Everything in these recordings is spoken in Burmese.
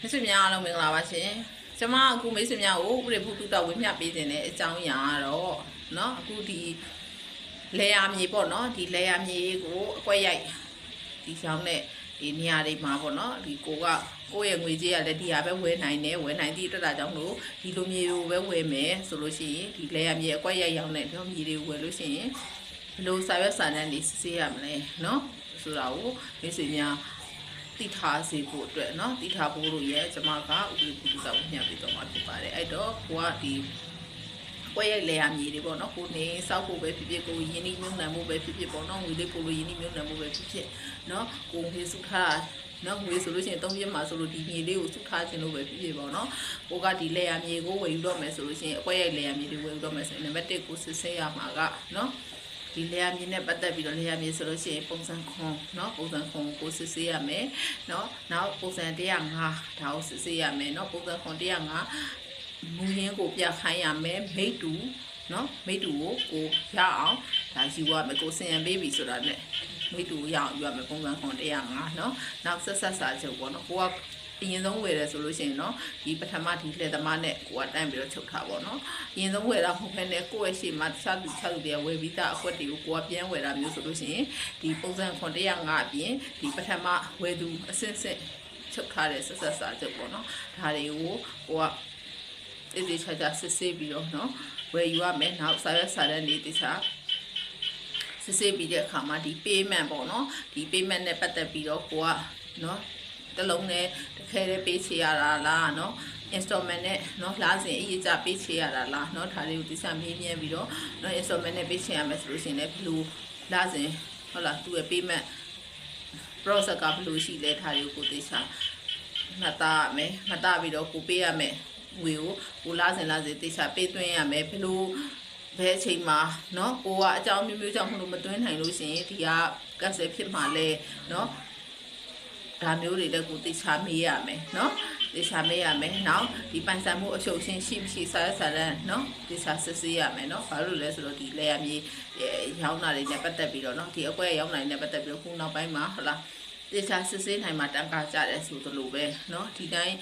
မိတ်ဆွေများအားလုံးမင်္ဂလာပါရှင်။ကျွန်မအခုမိတ်ဆွေများကိုဥပဒေဖို့တူတော်ဝင်မျှပေးခြင်းတဲ့အကြောင်းအရာကတော့เนาะအခုဒီလေယာမြေပေါ့เนาะဒီလေယာမြေကိုအကွက်ရိုက်ဒီဆောင်တဲ့ဒီနေရာတွေမှာပေါ့เนาะဒီကိုရဲ့ငွေကြေးရလည်းဒီဟာပဲဝယ်နိုင်တယ်ဝယ်နိုင်သည့်အတွက်ဒါကြောင့်လို့ဒီလိုမြေကိုပဲဝယ်မယ်ဆိုလို့ရှိရင်ဒီလေယာမြေအကွက်ရိုက်ရောင်းတဲ့မြေတွေကိုဝယ်လို့ရှိရင်ဘယ်လိုစာရွက်စာတမ်းတွေစစ်ဆေးရမလဲเนาะဆိုတာကိုမိတ်ဆွေများတိထားစေဖို့အတွက်เนาะတိထားဖို့လို့ရဲကျွန်မကဥပဒေပြုစာကိုညှပ်ပြီးတော့မှာဖြစ်ပါတယ်အဲ့တော့ကိုကဒီပွဲရိုက်လေယာမြေတွေပေါ့เนาะကိုနေစောက်ဖို့ပဲဖြစ်ဖြစ်ကိုယင်းနှိမ့်မြုံနှံမှုပဲဖြစ်ဖြစ်ပေါ့เนาะငွေလေးပို့လို့ယင်းနှိမ့်မြုံနှံမှုပဲဖြစ်ဖြစ်เนาะကိုငွေစုထားနော်ငွေဆိုလို့ရှိရင်3ရက်မှာဆိုလို့ဒီမြေလေးကိုစုထားခြင်းလို့ပဲဖြစ်ဖြစ်ပေါ့နော်ကိုကဒီလေယာမြေကိုဝယ်ယူတော့မယ်ဆိုလို့ရှိရင်အကွက်ရိုက်လေယာမြေတွေဝယ်ယူတော့မယ်ဆိုရင်နံပါတ်1ကိုစစ်ဆေးရမှာကနော်ဒီလေယာမြေနဲ့ပတ်သက်ပြီးတော့လေယာမြေဆိုလို့ရှိရင်ပုံစံခွန်เนาะပုံစံခွန်ကိုစစ်ဆေးရမယ်เนาะနောက်ပုံစံ105ဒါကိုစစ်ဆေးရမယ်เนาะပုံစံခွန်105မူရင်းကိုပြခိုင်းရမယ်မိတ်တူเนาะမိတ်တူကိုရအောင်ဒါယူရမယ်ကိုစင်ရပေးပြီဆိုတာနဲ့မိတူရအောင်ယူရမယ်ပုံစံခွန်105เนาะနောက်ဆက်စာချုပ်ပေါ့เนาะကိုကအရင်ဆုံးဝယ်တယ်ဆိုလို့ရှိရင်เนาะဒီပထမဒီလက်သမားနဲ့ကိုကတန်းပြီးတော့ချုပ်ထားပေါ့เนาะအရင်ဆုံးဝယ်တာမဟုတ်ဘဲနဲ့ကိုယ့်ရဲ့ရှေ့မှာတခြားသူတွေဝယ်ပြီးသားအခွက်တွေကိုကိုကပြန်ဝယ်တာမျိုးဆိုလို့ရှိရင်ဒီပုံစံခွန်105အပြင်ဒီပထမဝယ်သူအစစ်စစ်ချုပ်ထားတဲ့ဆက်စာချုပ်ပေါ့เนาะဒါတွေကိုကိုကအေးချာချာစစ်ဆေးပြီးတော့เนาะဝယ်ယူရမယ်နောက်စာရွက်စာတမ်းတွေတခြားစစ်ဆေးပြီးတဲ့အခါမှာဒီ payment ပေါ့နော်ဒီ payment နဲ့ပတ်သက်ပြီးတော့ကိုကနော်တလုံးနဲ့တစ်ခဲလေးပေးချေရတာလားနော် installment နဲ့နော်လားစဉ်အရေးကြပေးချေရတာလားနော်ဒါလေးကိုဒီစားမေးမြန်းပြီးတော့နော် installment နဲ့ပေးချေရမယ်ဆိုလို့ရှိရင်လည်းဘယ်လိုလားစဉ်ဟုတ်လားသူ့ရဲ့ payment process ကဘယ်လိုရှိလဲဒါလေးကိုသိချာမှတ်သားရမယ်မှတ်သားပြီးတော့ကိုပေးရမယ်ငွေကိုလားစဉ်သိချာပေးသွင်းရမယ်ဘယ်လိုဘယ်အချိန်မှာเนาะကိုကအကြောင်းမျိုးမျိုးကြောင့်မလို့မသွင်းနိုင်လို့ရှိရင်ဒီကကက်ဆယ်ဖြစ်မှာလဲเนาะဒါမျိုးတွေလည်းကိုသိချာမေးရမယ်เนาะသိချာမေးရမယ်နောက်ဒီပိုင်ဆိုင်မှုအချုပ်ချင်းရှိမရှိစာရစာရန်เนาะသိချာစစ်ဆေးရမယ်เนาะဘာလို့လဲဆိုတော့ဒီလေယာမြေရောင်းတာတွေနဲ့ပတ်သက်ပြီးတော့เนาะဒီအကွက်ရောင်းတာတွေနဲ့ပတ်သက်ပြီးတော့ခုနောက်ပိုင်းမှာဟုတ်လားသိချာစစ်ဆေးနိုင်မှာတန်ခါကြတယ်ဆိုသလိုပဲเนาะဒီတိုင်း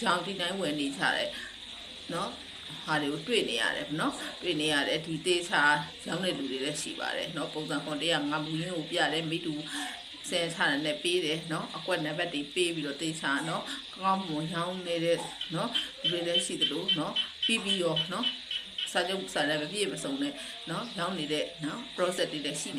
ရောင်းဒီတိုင်းဝယ်နေကြတယ်เนาะဟာတွေကိုတွေ့နေရတယ်เนาะတွေ့နေရတယ်ဒီတေးချာရောင်းတဲ့လူတွေလည်းရှိပါတယ်เนาะပုံစံခွန်105မူရင်းကိုပြတယ်မိတူဆယ်ချတယ်နဲ့ပေးတယ်เนาะအကွက်နံပါတ်တွေပေးပြီးတော့တေးချာเนาะကောင်းမွန်ရောင်းနေတဲ့เนาะလူတွေလည်းရှိသလိုเนาะပြီးရောเนาะစာချုပ်စာလည်းမပြည့်မစုံနဲ့เนาะရောင်းနေတဲ့เนาะ process တွေလည်းရှိနေ